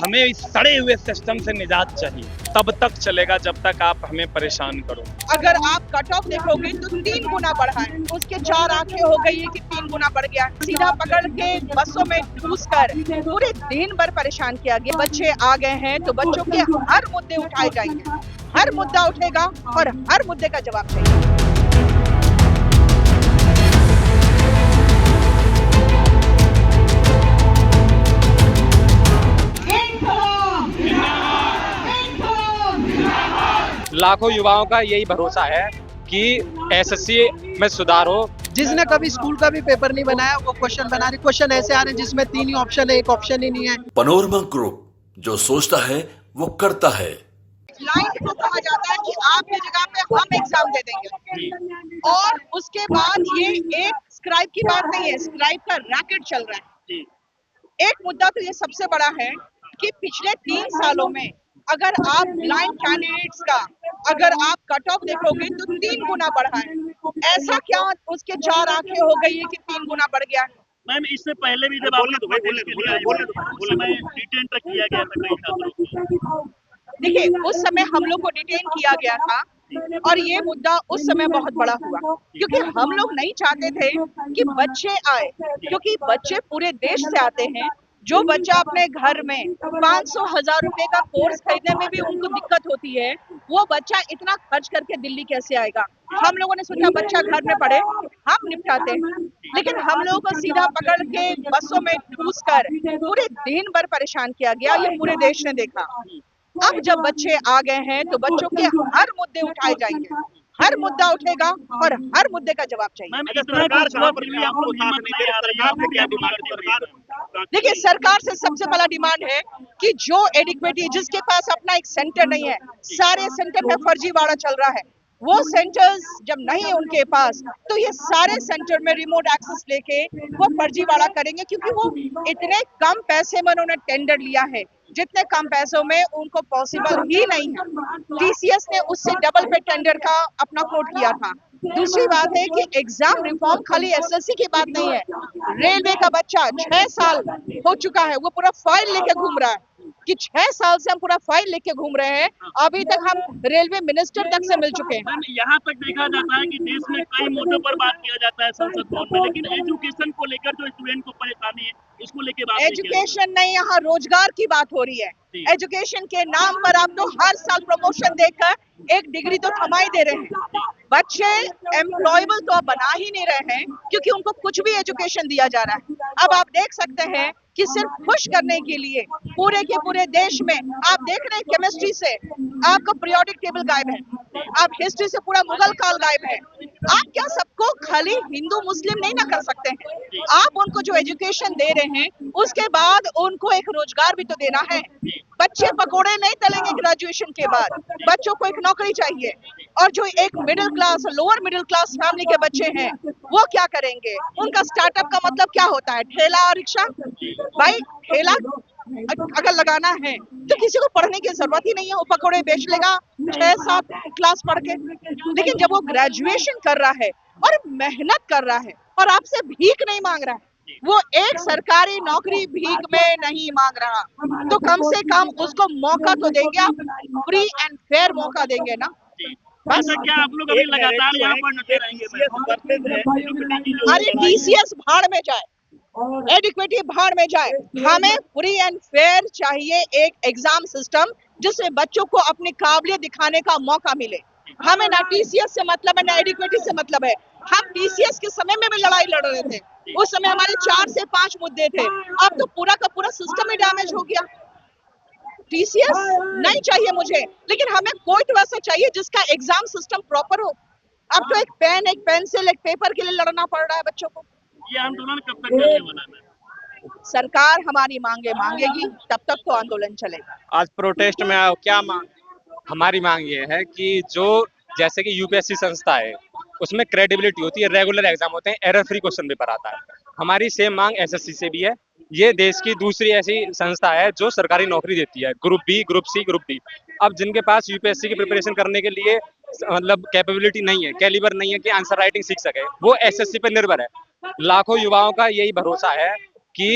हमें इस सड़े हुए सिस्टम से निजात चाहिए, तब तक चलेगा जब तक आप हमें परेशान करो। अगर आप कट ऑफ देखोगे तो 3 गुना बढ़ा है, उसके 4 आंखें हो गई है कि 3 गुना बढ़ गया। सीधा पकड़ के बसों में घुस कर पूरे दिन भर परेशान किया गया। बच्चे आ गए हैं तो बच्चों के हर मुद्दे उठाए जाएंगे, हर मुद्दा उठेगा और हर मुद्दे का जवाब चाहिए। लाखों युवाओं का यही भरोसा है कि एसएससी में सुधार हो। जिसने कभी स्कूल का भी पेपर नहीं बनाया वो क्वेश्चन बना रहे, क्वेश्चन ऐसे आ रहे हैं जिसमें 3 ही ऑप्शन है, एक ऑप्शन ही नहीं है। पनोरमा ग्रुप, जो सोचता है वो करता है। क्लाइंट को कहा जाता है कि आपकी जगह पे हम एग्जाम दे देंगे और उसके बाद ये एक स्क्राइब की बात नहीं है, स्क्राइब का रैकेट चल रहा है। एक मुद्दा तो ये सबसे बड़ा है कि पिछले 3 सालों में अगर आप ब्लाइंड कैंडिडेट्स का अगर आप कट ऑफ देखोगे तो 3 गुना बढ़ा है। ऐसा क्या उसके 4 आंखें हो गई है कि 3 गुना बढ़ गया है? मैम, इससे पहले भी जब आपने डिटेन तक किया गया था कई छात्रों को। देखिए, उस समय हम लोग को डिटेन किया गया था और ये मुद्दा उस समय बहुत बड़ा हुआ क्योंकि हम लोग नहीं चाहते थे कि बच्चे आए, क्योंकि बच्चे पूरे देश से आते हैं। जो बच्चा अपने घर में 500,000 रुपए का कोर्स खरीदने में भी उनको दिक्कत होती है, वो बच्चा इतना खर्च करके दिल्ली कैसे आएगा? हम लोगों ने सोचा बच्चा घर में पढ़े, हम निपटाते हैं, लेकिन हम लोगों को सीधा पकड़ के बसों में ठूस कर पूरे दिन भर परेशान किया गया। ये पूरे देश ने देखा। अब जब बच्चे आ गए हैं तो बच्चों के हर मुद्दे उठाए जाएंगे, हर मुद्दा उठेगा और हर मुद्दे का जवाब चाहिए। देखिए, सरकार से सबसे पहला डिमांड है कि जो एडिक्वेटी, जिसके पास अपना एक सेंटर नहीं है, सारे सेंटर में फर्जीवाड़ा चल रहा है, वो सेंटर्स जब नहीं है उनके पास तो ये सारे सेंटर में रिमोट एक्सेस लेके वो फर्जीवाड़ा करेंगे, क्योंकि वो इतने कम पैसे में उन्होंने टेंडर लिया है जितने कम पैसों में उनको पॉसिबल ही नहीं है। टीसीएस ने उससे डबल पे टेंडर का अपना कोट किया था। दूसरी बात है कि एग्जाम रिफॉर्म खाली एसएससी की बात नहीं है। रेलवे का बच्चा 6 साल हो चुका है, वो पूरा फाइल लेके घूम रहा है कि 6 साल से हम पूरा फाइल लेके घूम रहे हैं, अभी तक हम रेलवे मिनिस्टर तक से मिल चुके हैं। यहाँ तक देखा जाता है कि देश में कई मुद्दों पर बात किया जाता है संसद भवन में, लेकिन एजुकेशन को लेकर जो स्टूडेंट को परेशानी है इसको लेके बात एजुकेशन नहीं, यहाँ रोजगार की बात हो रही है। एजुकेशन के नाम पर आप तो हर साल प्रमोशन देकर एक डिग्री तो थमा ही दे रहे हैं। बच्चे एम्प्लॉयबल तो अब बना ही नहीं रहे हैं क्योंकि उनको कुछ भी एजुकेशन दिया जा रहा है। अब आप देख सकते हैं कि सिर्फ खुश करने के लिए पूरे के पूरे देश में आप देख रहे हैं केमिस्ट्री से आपका पीरियोडिक टेबल गायब है, आप हिस्ट्री से पूरा मुगल काल गायब है। आप क्या सबको खाली हिंदू मुस्लिम नहीं ना कर सकते हैं? आप उनको जो एजुकेशन दे रहे हैं उसके बाद उनको एक रोजगार भी तो देना है। बच्चे पकोड़े नहीं तलेंगे ग्रेजुएशन के बाद, बच्चों को एक नौकरी चाहिए। और जो एक middle class, lower middle class family के बच्चे हैं वो क्या करेंगे? उनका स्टार्टअप का मतलब क्या होता है? ठेला और रिक्शा। भाई, ठेला अगर लगाना है तो किसी को पढ़ने की जरूरत ही नहीं है, वो पकौड़े बेच लेगा 6-7 क्लास पढ़ के। लेकिन जब वो ग्रेजुएशन कर रहा है और मेहनत कर रहा है और आपसे भीख नहीं मांग रहा है, वो एक सरकारी नौकरी भीख में नहीं मांग रहा, तो कम से कम उसको मौका तो देंगे आप, फ्री एंड फेयर मौका देंगे ना। बस क्या आप लोग अभी लगातार यहाँ पर डटे रहेंगे? अरे टीसीएस भाड़ में जाए, एडिक्वेटी भाड़ में जाए, हमें फ्री एंड फेयर चाहिए एक एग्जाम सिस्टम जिसमें बच्चों को अपनी काबिलियत दिखाने का मौका मिले। हमें ना टीसीएस से मतलब है ना एडिक्वेटी से मतलब है। हम टीसीएस के समय में भी लड़ाई लड़ रहे थे, उस समय हमारे 4 से 5 मुद्दे थे, अब तो पूरा का पूरा सिस्टम ही डैमेज हो गया। टीसीएस नहीं चाहिए मुझे, लेकिन हमें कोई तो ऐसा चाहिए जिसका एग्जाम सिस्टम प्रॉपर हो। अब तो एक पेन, एक पेंसिल, एक पेपर के लिए लड़ना पड़ रहा है बच्चों को। ये आंदोलन कब तक चलने वाला है? सरकार हमारी मांगे मांगेगी, तब तक तो आंदोलन चलेगा। आज प्रोटेस्ट में क्या मांग? हमारी मांग ये है कि जो जैसे कि यूपीएससी संस्था है उसमें क्रेडिबिलिटी होती है, रेगुलर एग्जाम होते हैं, एरर फ्री क्वेश्चन पेपर आता है। हमारी सेम मांग एसएससी से भी है। ये देश की दूसरी ऐसी संस्था है जो सरकारी नौकरी देती है, group B, group C, group D. अब जिनके पास यूपीएससी की प्रिपरेशन करने के लिए मतलब कैपेबिलिटी नहीं है, कैलिबर नहीं है कि आंसर राइटिंग सीख सके, वो एसएससी पे निर्भर है। लाखों युवाओं का यही भरोसा है कि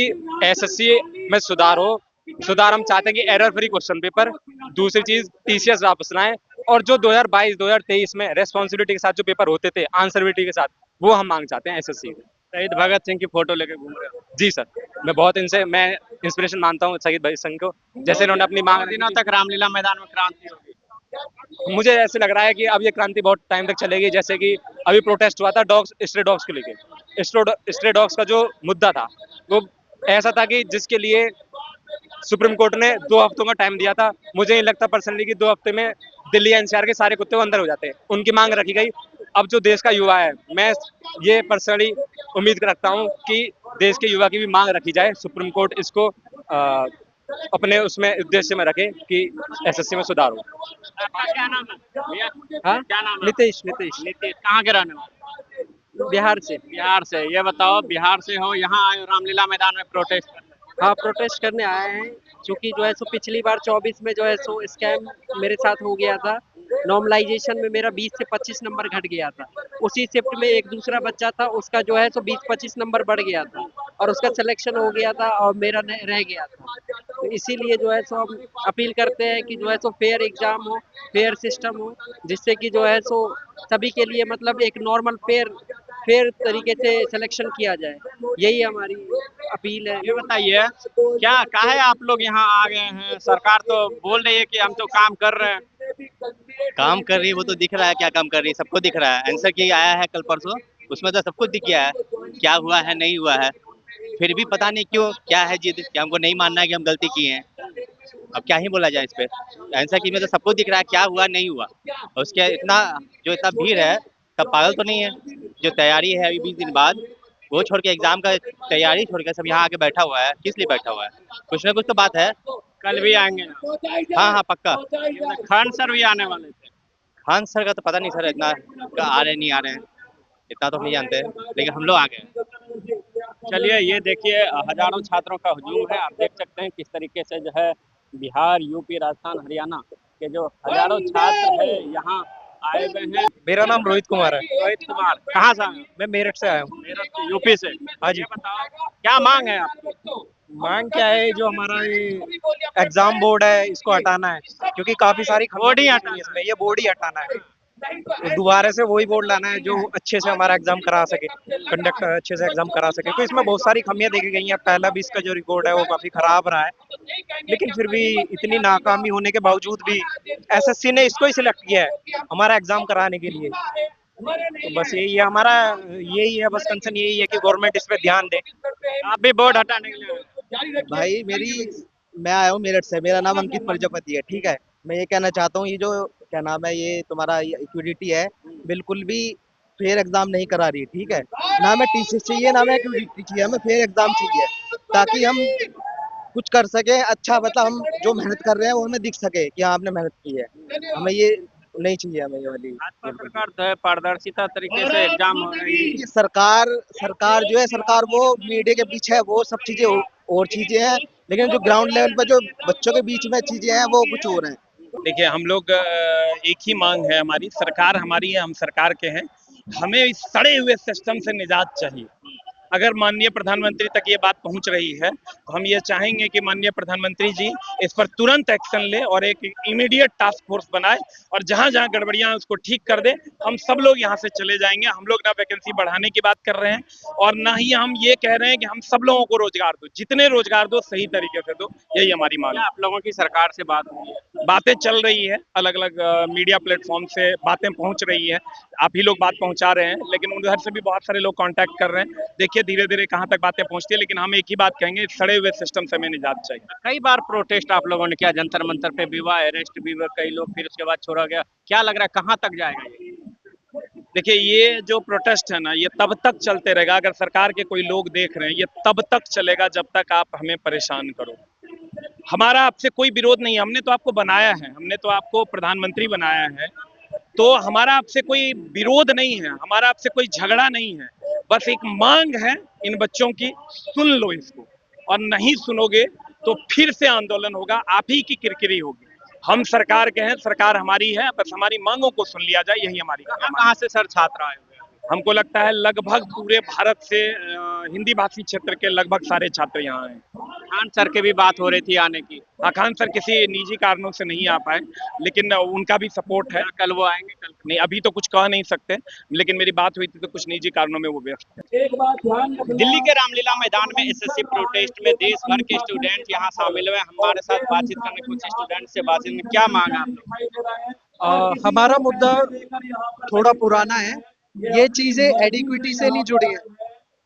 एसएससी में सुधार हो, सुधार हम चाहते हैं कि एरर फ्री क्वेश्चन पेपर, दूसरी चीज टीसीएस वापस लाएं, और जो 2022-2023 में रेस्पॉन्सिबिलिटी के साथ जो पेपर होते थे आंसरबिलिटी के साथ, वो हम मांग चाहते हैं एसएससी में। शहीद भगत सिंह की फोटो लेके घूम रहे हो। जी सर, मैं बहुत इनसे मैं इंस्पिरेशन मानता हूँ शहीद भगत सिंह को, जैसे इन्होंने अपनी मांग दिनों तक रामलीला मैदान में क्रांति होगी। मुझे ऐसे लग रहा है कि अब ये क्रांति बहुत टाइम तक चलेगी। जैसे कि अभी प्रोटेस्ट हुआ था डॉग्स, स्ट्रे डॉग्स को लेके, स्ट्रे डॉग्स का जो मुद्दा था वो ऐसा था कि जिसके लिए सुप्रीम कोर्ट ने 2 हफ्तों का टाइम दिया था। मुझे नहीं लगता पर्सनली कि 2 हफ्ते में दिल्ली एनसीआर के सारे कुत्ते अंदर हो जाते हैं। उनकी मांग रखी गई। अब जो देश का युवा है, मैं ये पर्सनली उम्मीद रखता हूँ कि देश के युवा की भी मांग रखी जाए, सुप्रीम कोर्ट इसको अपने उसमें उद्देश्य में रखे कि एसएससी में सुधार हो। क्या नाम है भैया? हाँ, क्या नाम है? नीतीश। नीतीश कहाँ के रहने वाले? बिहार से। बिहार से। ये बताओ, बिहार से हो, यहाँ आए हो रामलीला मैदान में प्रोटेस्ट करने। हाँ, प्रोटेस्ट करने आए हैं क्योंकि जो है सो पिछली बार 24 में जो है सो स्कैम मेरे साथ हो गया था। नॉर्मलाइजेशन में मेरा 20 से 25 नंबर घट गया था। उसी शिफ्ट में एक दूसरा बच्चा था, उसका जो है सो 20-25 नंबर बढ़ गया था और उसका सिलेक्शन हो गया था और मेरा रह गया था। तो इसीलिए जो है सो हम अपील करते हैं कि जो है सो फेयर एग्जाम हो, फेयर सिस्टम हो, जिससे कि जो है सो सभी के लिए मतलब एक नॉर्मल फेयर तरीके से सिलेक्शन किया जाए। यही हमारी अपील है। ये बताइए, क्या काहे आप लोग यहाँ आ गए हैं? सरकार तो बोल रही है कि हम तो काम कर रहे हैं। काम कर रही है, वो तो दिख रहा है क्या काम कर रही है, सबको दिख रहा है। आंसर की आया है कल परसों, उसमें तो सबको दिख गया है क्या हुआ है नहीं हुआ है। फिर भी पता नहीं क्यों क्या है जिद कि हमको नहीं मानना है कि हम गलती किए हैं। अब क्या ही बोला जाए इस पे। आंसर की में तो सबको दिख रहा है क्या हुआ नहीं हुआ। और उसके इतना भीड़ है, सब पागल तो नहीं है। जो तैयारी है अभी 20 दिन बाद, वो छोड़ के एग्जाम का तैयारी छोड़ के सब यहाँ आके बैठा हुआ है। किस लिए बैठा हुआ है? कुछ ना कुछ तो बात है। कल भी आएंगे ना? हाँ पक्का। खान सर भी आने वाले थे। खान सर का तो पता नहीं सर, इतना आ रहे नहीं आ रहे हैं, इतना तो नहीं जानते, लेकिन हम लोग आ गए। चलिए, ये देखिए हजारों छात्रों का हुजूम है। आप देख सकते हैं किस तरीके से जो है बिहार, यूपी, राजस्थान, हरियाणा के जो हजारों छात्र है यहाँ आए हुए हैं। मेरा नाम रोहित कुमार है। रोहित कुमार कहाँ से आए? मैं मेरठ से आया हूँ। मेरठ से, यूपी से। हाँ जी। ये बताओ, क्या मांग है आपकी? मांग क्या है, जो हमारा ये एग्जाम बोर्ड है इसको हटाना है, क्योंकि काफी सारी बोर्ड ही हटाना है। इसमें, ये बोर्ड ही हटाना है। तो दोबारा से वही बोर्ड लाना है जो अच्छे से हमारा एग्जाम करा सके, कंडक्ट अच्छे से एग्जाम करा सके। तो इसमें बहुत सारी खामियां देखी गई हैं। पहला भी इसका जो रिकॉर्ड है वो काफी खराब रहा है, लेकिन फिर भी इतनी नाकामी होने के बावजूद भी एसएससी ने इसको ही सिलेक्ट किया है हमारा एग्जाम कराने के लिए। तो बस यही है हमारा, यही है बस कंसर्न, यही है कि गवर्नमेंट इस पे ध्यान दे। आप भी बोर्ड हटाने के लिए आए? भाई मैं आया हूँ मेरठ से। मेरा नाम अंकित प्रजापति है, ठीक है। मैं ये कहना चाहता हूँ, ये जो क्या नाम है, ये तुम्हारा इक्विडिटी है, बिल्कुल भी फेयर एग्जाम नहीं करा रही, ठीक है। ना हमें टीसीएस चाहिए, ना हमें इक्विडिटी चाहिए, हमें फेयर एग्जाम चाहिए, ताकि हम कुछ कर सके अच्छा। मतलब हम जो मेहनत कर रहे हैं वो हमें दिख सके कि हाँ आपने मेहनत की है। हमें ये नहीं चाहिए, हमें ये वाली। भाजपा सरकार जो है पारदर्शिता तरीके से एग्जाम हो रही है। ये सरकार जो है, सरकार वो मीडिया के पीछे है, वो सब चीजें और चीजें हैं, लेकिन जो ग्राउंड लेवल पर जो बच्चों के बीच में चीजें हैं वो कुछ और हैं। देखिए, हम लोग एक ही मांग है हमारी, सरकार हमारी है, हम सरकार के हैं। हमें इस सड़े हुए सिस्टम से निजात चाहिए। अगर माननीय प्रधानमंत्री तक ये बात पहुंच रही है तो हम ये चाहेंगे कि माननीय प्रधानमंत्री जी इस पर तुरंत एक्शन ले और एक इमीडिएट टास्क फोर्स बनाए और जहां जहां गड़बड़ियां हैं उसको ठीक कर दे। हम सब लोग यहाँ से चले जाएंगे। हम लोग ना वैकेंसी बढ़ाने की बात कर रहे हैं और ना ही हम ये कह रहे हैं कि हम सब लोगों को रोजगार दो। जितने रोजगार दो सही तरीके से दो, यही हमारी मांग है। आप लोगों की सरकार से बात हुई है? बातें चल रही है, अलग अलग मीडिया प्लेटफॉर्म से बातें पहुंच रही है। आप ही लोग बात पहुंचा रहे हैं, लेकिन उधर से भी बहुत सारे लोग कांटेक्ट कर रहे हैं। देखिए धीरे धीरे कहां तक बातें पहुंचती है, लेकिन हम एक ही बात कहेंगे, सड़े हुए सिस्टम से हमें निजात चाहिए। कई बार प्रोटेस्ट आप लोगों ने किया, जंतर मंतर पे भी हुआ, अरेस्ट भी हुआ कई लोग, फिर उसके बाद छोड़ा गया। क्या लग रहा है कहाँ तक जाएगा ये? देखिए, ये जो प्रोटेस्ट है ना, ये तब तक चलते रहेगा अगर सरकार के कोई लोग देख रहे हैं। ये तब तक चलेगा जब तक आप हमें परेशान करो। हमारा आपसे कोई विरोध नहीं है, हमने तो आपको बनाया है, हमने तो आपको प्रधानमंत्री बनाया है, तो हमारा आपसे कोई विरोध नहीं है, हमारा आपसे कोई झगड़ा नहीं है। बस एक मांग है इन बच्चों की, सुन लो इसको, और नहीं सुनोगे तो फिर से आंदोलन होगा, आप ही की किरकिरी होगी। हम सरकार के हैं, सरकार हमारी है, बस हमारी मांगों को सुन लिया जाए, यही हमारी। कहाँ से सर छात्र आए हुए हैं? हमको लगता है लगभग पूरे भारत से हिंदी भाषी क्षेत्र के लगभग सारे छात्र यहाँ हैं। खान सर की भी बात हो रही थी आने की। खान सर किसी निजी कारणों से नहीं आ पाए, लेकिन उनका भी सपोर्ट है। कल वो आएंगे? कल नहीं, अभी तो कुछ कह नहीं सकते, लेकिन मेरी बात हुई थी तो कुछ निजी कारणों में वो व्यस्त है। दिल्ली के रामलीला मैदान में एसएससी प्रोटेस्ट में देश भर के स्टूडेंट यहाँ शामिल हुए। हमारे साथ बातचीत करने कुछ स्टूडेंट से बातचीत में क्या मांगा आप लोग? हमारा मुद्दा थोड़ा पुराना है, ये चीजें एडिक्विटी से नहीं जुड़ी है,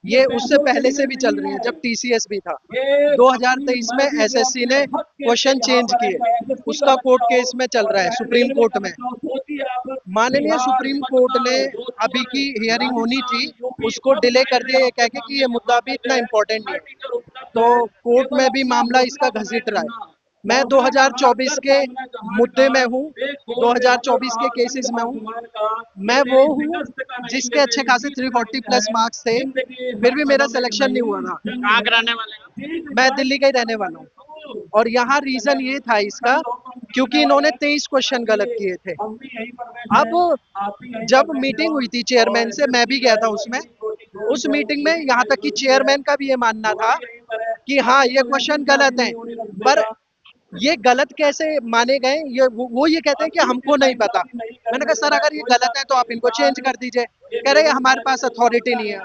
ये उससे पहले से भी चल रही है। जब टीसीएस भी था 2023 में एसएससी ने क्वेश्चन चेंज किए, उसका कोर्ट केस में चल रहा है सुप्रीम कोर्ट में। माननीय सुप्रीम कोर्ट ने अभी की हियरिंग होनी थी, उसको डिले कर दिया ये कह के कि ये मुद्दा अभी इतना इम्पोर्टेंट नहीं है, तो कोर्ट में भी मामला इसका घसीट रहा है। मैं 2024 के मुद्दे में हूँ, 2024 के केसेस में हूँ। मैं वो हूँ जिसके अच्छे खासे 340 प्लस मार्क्स थे, फिर भी मेरा सिलेक्शन नहीं हुआ था। कहाँ के रहने वाले हैं? मैं दिल्ली का ही रहने वाला हूँ, और यहाँ रीजन ये था इसका, क्योंकि इन्होंने 23 क्वेश्चन गलत किए थे। अब जब मीटिंग हुई थी चेयरमैन से, मैं भी गया था उसमें, उस मीटिंग में यहाँ तक कि चेयरमैन का भी ये मानना था कि हाँ ये क्वेश्चन गलत हैं, पर ये गलत कैसे माने गए, ये वो ये कहते हैं कि हमको नहीं पता। मैंने कहा सर अगर ये गलत है तो आप इनको चेंज कर दीजिए, कह रहे हमारे पास अथॉरिटी नहीं है।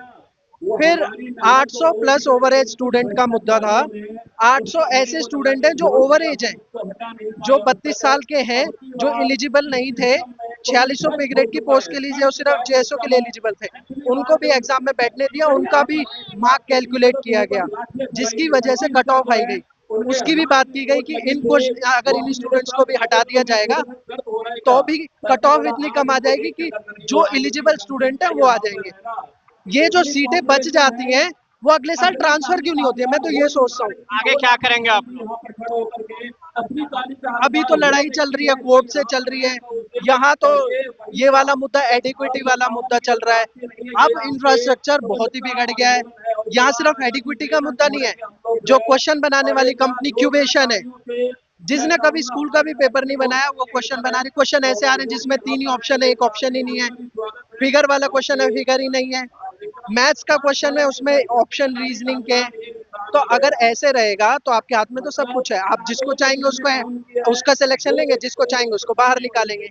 फिर 800 प्लस ओवर एज स्टूडेंट का मुद्दा था। 800 ऐसे स्टूडेंट हैं जो ओवर एज हैं, जो 32 साल के हैं, जो एलिजिबल नहीं थे 4600 पे ग्रेड की पोस्ट के लिए, जो सिर्फ जेएसओ के लिए एलिजिबल थे, उनको भी एग्जाम में बैठने दिया, उनका भी मार्क कैलकुलेट किया गया, जिसकी वजह से कट ऑफ आई गई। उसकी भी बात की गई कि इनको अगर इन स्टूडेंट्स को भी हटा दिया जाएगा तो भी कट ऑफ इतनी कम आ जाएगी कि जो एलिजिबल स्टूडेंट है वो आ जाएंगे। ये जो सीटें बच जाती हैं वो अगले साल ट्रांसफर क्यों नहीं होती है, मैं तो ये सोचता हूँ। आगे क्या करेंगे आप लोग? अभी तो लड़ाई चल रही है, कोर्ट से चल रही है, यहाँ तो ये वाला मुद्दा एडिक्विटी वाला मुद्दा चल रहा है। अब इंफ्रास्ट्रक्चर बहुत ही बिगड़ गया है, यहाँ सिर्फ एडिक्विटी का मुद्दा नहीं है, जो क्वेश्चन बनाने वाली कंपनी क्यूबेशन है, जिसने कभी स्कूल का भी पेपर नहीं बनाया वो क्वेश्चन बना रही। क्वेश्चन ऐसे आ रहे हैं जिसमें 3 ही ऑप्शन है, एक ऑप्शन ही नहीं है। फिगर वाला क्वेश्चन है, फिगर ही नहीं है। मैथ्स का क्वेश्चन है, उसमें ऑप्शन रीजनिंग के। तो अगर ऐसे रहेगा तो आपके हाथ में तो सब कुछ है, आप जिसको चाहेंगे उसको उसका सिलेक्शन लेंगे, जिसको चाहेंगे उसको बाहर निकालेंगे।